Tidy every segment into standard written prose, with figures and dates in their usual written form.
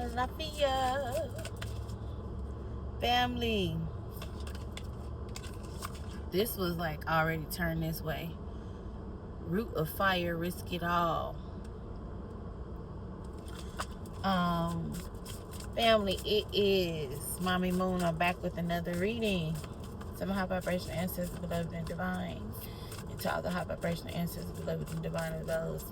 Lafia. Family. This was like already turned this way. Root of fire, risk it all. Family, it is Mommy Moon. I'm back with another reading. To my high vibration ancestors, beloved and divine. And to all the high vibration ancestors, beloved and divine, of those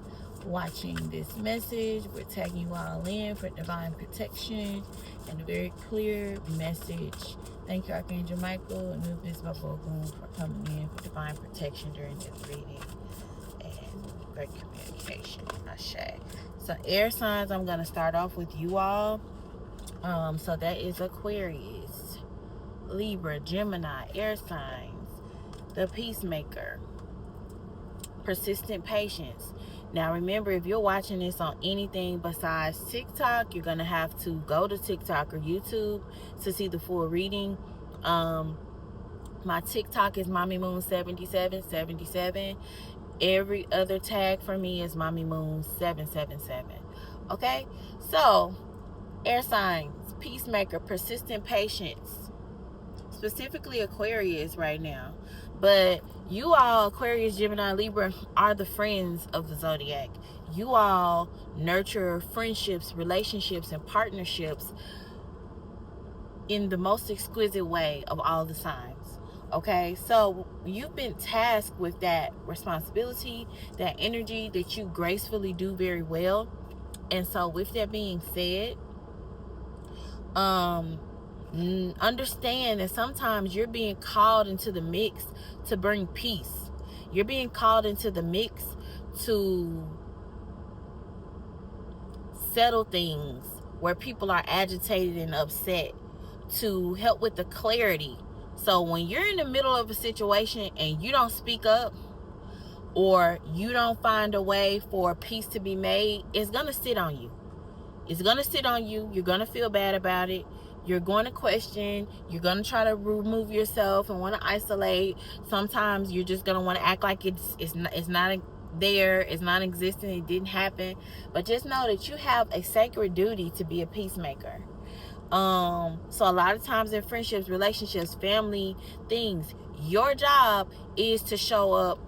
watching this message, we're tagging you all in for divine protection and a very clear message. Thank you, Archangel Michael and New Visible Bogoon, for coming in for divine protection during this reading and great communication. Ashe. So air signs, I'm going to start off with you all. So that is Aquarius, Libra, Gemini, air signs, the peacemaker, persistent patience. Now remember, if you're watching this on anything besides TikTok, you're going to have to go to TikTok or YouTube to see the full reading. My TikTok is Mommy Moon 7777. Every other tag for me is Mommy Moon 777. Okay? So, air signs, peacemaker, persistent patience. Specifically Aquarius right now. But you all, Aquarius, Gemini, Libra, are the friends of the Zodiac. You all nurture friendships, relationships, and partnerships in the most exquisite way of all the signs. Okay, so you've been tasked with that responsibility, that energy that you gracefully do very well. And so with that being said, understand that sometimes you're being called into the mix to bring peace. You're being called into the mix to settle things where people are agitated and upset, to help with the clarity. So when you're in the middle of a situation and you don't speak up, or you don't find a way for peace to be made, it's going to sit on you. It's going to sit on you. You're going to feel bad about it. You're going to question. You're going to try to remove yourself and want to isolate. Sometimes you're just going to want to act like it's not there. It's not existing. It didn't happen. But just know that you have a sacred duty to be a peacemaker. So a lot of times in friendships, relationships, family things, your job is to show up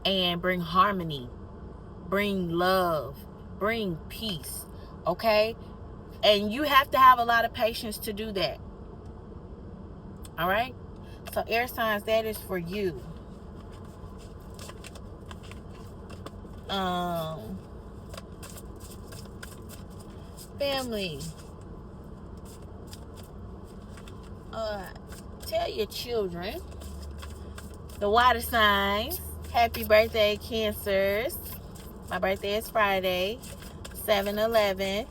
and bring harmony, bring love, bring peace. Okay? And you have to have a lot of patience to do that. All right? So air signs, that is for you. Family. Tell your children, the water signs, happy birthday, Cancers. My birthday is Friday, 7/11.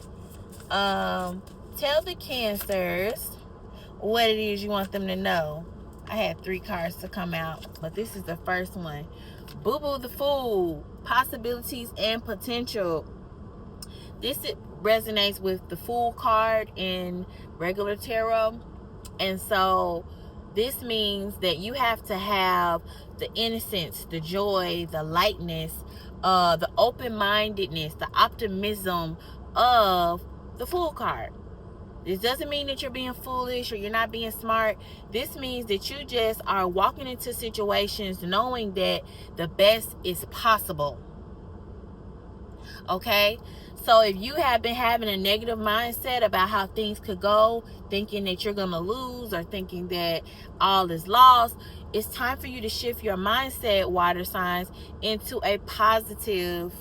Tell the Cancers what it is you want them to know. I had 3 cards to come out, but this is the first one. Boo Boo the Fool, possibilities and potential. This resonates with the Fool card in regular tarot. And so this means that you have to have the innocence, the joy, the lightness, the open-mindedness, the optimism of the Fool card. This doesn't mean that you're being foolish or you're not being smart. This means that you just are walking into situations knowing that the best is possible. Okay? So if you have been having a negative mindset about how things could go, thinking that you're going to lose or thinking that all is lost, it's time for you to shift your mindset, water signs, into a positive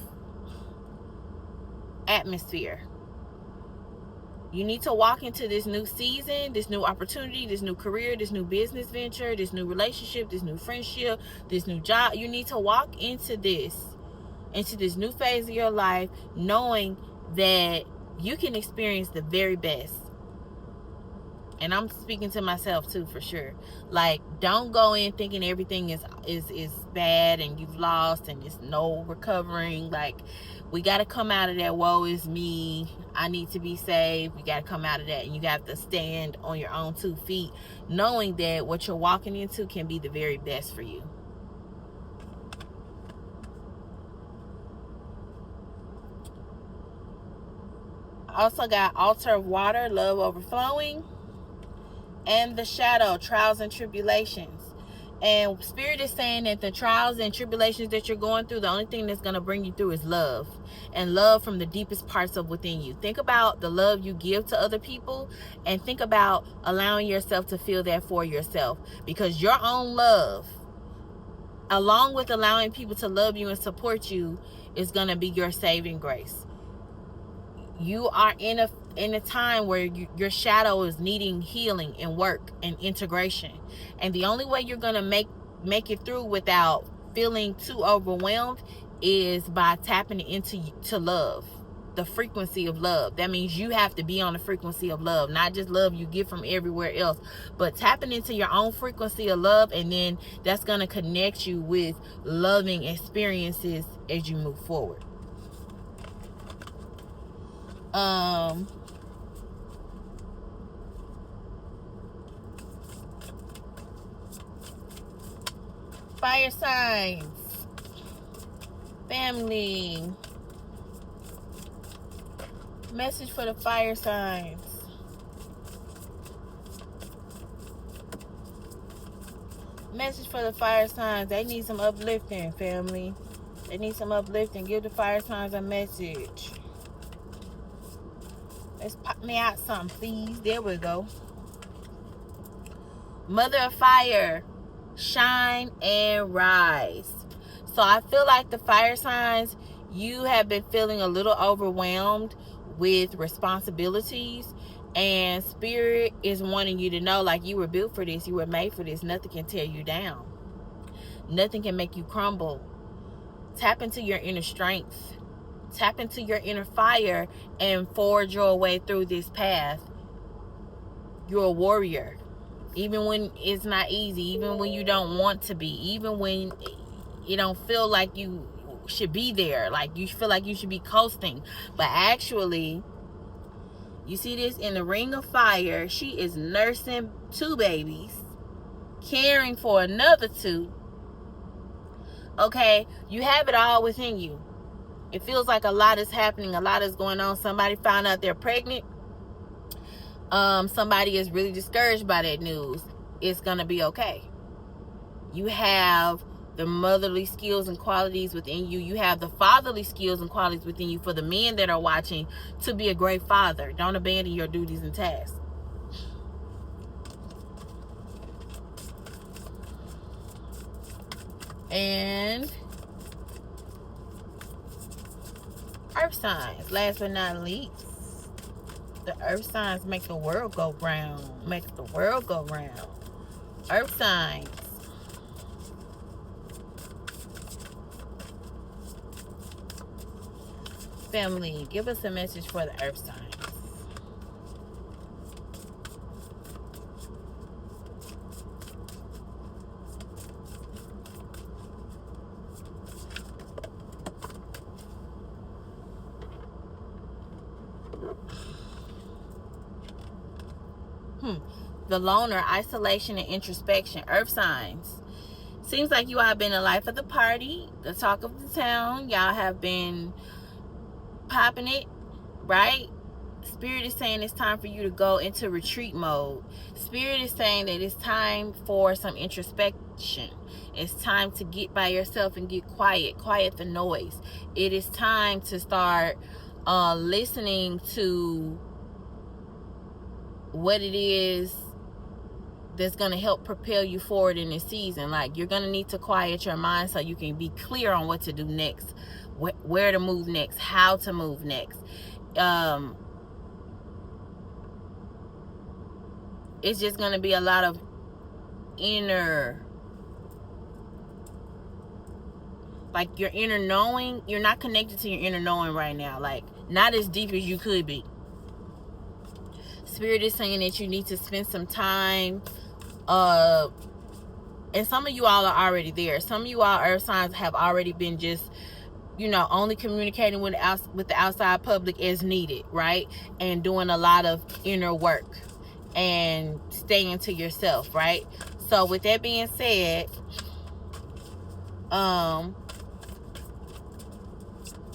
atmosphere. You need to walk into this new season, this new opportunity, this new career, this new business venture, this new relationship, this new friendship, this new job. You need to walk into this new phase of your life knowing that you can experience the very best. And I'm speaking to myself too, for sure. Like, don't go in thinking everything is bad and you've lost and there's no recovering. Like, we got to come out of that woe is me, I need to be saved. We got to come out of that, and you got to stand on your own 2 feet, knowing that what you're walking into can be the very best for you. also got altar of water, love overflowing, and the shadow, trials and tribulations. And Spirit is saying that the trials and tribulations that you're going through, the only thing that's going to bring you through is love. And love from the deepest parts of within you. Think about the love you give to other people, and think about allowing yourself to feel that for yourself. Because your own love, along with allowing people to love you and support you, is going to be your saving grace. You are in a time where your shadow is needing healing and work and integration. And the only way you're going to make it through without feeling too overwhelmed is by tapping into love, the frequency of love. That means you have to be on the frequency of love, not just love you get from everywhere else, but tapping into your own frequency of love, and then that's going to connect you with loving experiences as you move forward. Fire signs, family, message for the fire signs. Message for the fire signs. They need some uplifting, family. They need some uplifting. Give the fire signs a message. Let's pop me out something, please. There we go. Mother of fire, shine and rise. So I feel like the fire signs, you have been feeling a little overwhelmed with responsibilities, and Spirit is wanting you to know, like, you were built for this, you were made for this. Nothing can tear you down, nothing can make you crumble. Tap into your inner strength, tap into your inner fire, and forge your way through this path. You're a warrior, even when it's not easy, even when you don't want to be, even when you don't feel like you should be there, like you feel like you should be coasting. But actually, you see this in the ring of fire, she is nursing 2 babies, caring for another 2. Okay, you have it all within you. It feels like a lot is happening, a lot is going on. Somebody found out they're pregnant. Somebody is really discouraged by that news. It's gonna be okay. You have the motherly skills and qualities within you. You have the fatherly skills and qualities within you. For the men that are watching, to be a great father. Don't abandon your duties and tasks. And earth signs, last but not least. The earth signs make the world go round. Make the world go round. Earth signs. Family, give us a message for the earth signs. The loner, isolation, and introspection. Earth signs. Seems like you all have been the life of the party, the talk of the town. Y'all have been popping it, right? Spirit is saying it's time for you to go into retreat mode. Spirit is saying that it's time for some introspection. It's time to get by yourself and get quiet. Quiet the noise. It is time to start listening to what it is that's going to help propel you forward in this season. Like, you're going to need to quiet your mind so you can be clear on what to do next, where to move next, how to move next. It's just going to be a lot of inner, like your inner knowing. You're not connected to your inner knowing right now, like not as deep as you could be. Spirit is saying that you need to spend some time, and some of you all are already there. Some of you all earth signs have already been just, only communicating with the outside public as needed, right? And doing a lot of inner work and staying to yourself, right? So with that being said,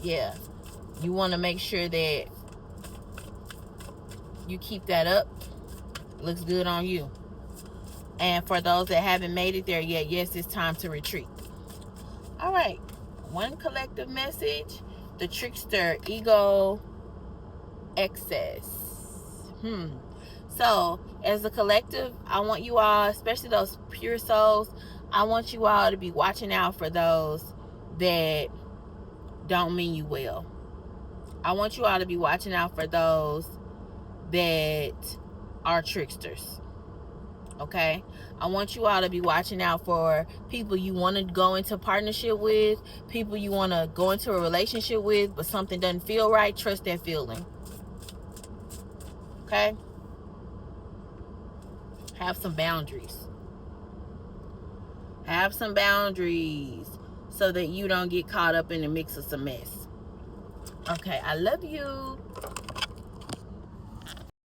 yeah, you want to make sure that You keep that up. Looks good on you. And for those that haven't made it there yet, yes, it's time to retreat. All right. One collective message. The trickster, ego, excess. So, as a collective, I want you all, especially those pure souls, I want you all to be watching out for those that don't mean you well. I want you all to be watching out for those that are tricksters. Okay? I want you all to be watching out for people you want to go into partnership with, people you want to go into a relationship with, but something doesn't feel right. Trust that feeling. Okay? Have some boundaries. Have some boundaries so that you don't get caught up in the mix of some mess. Okay, I love you.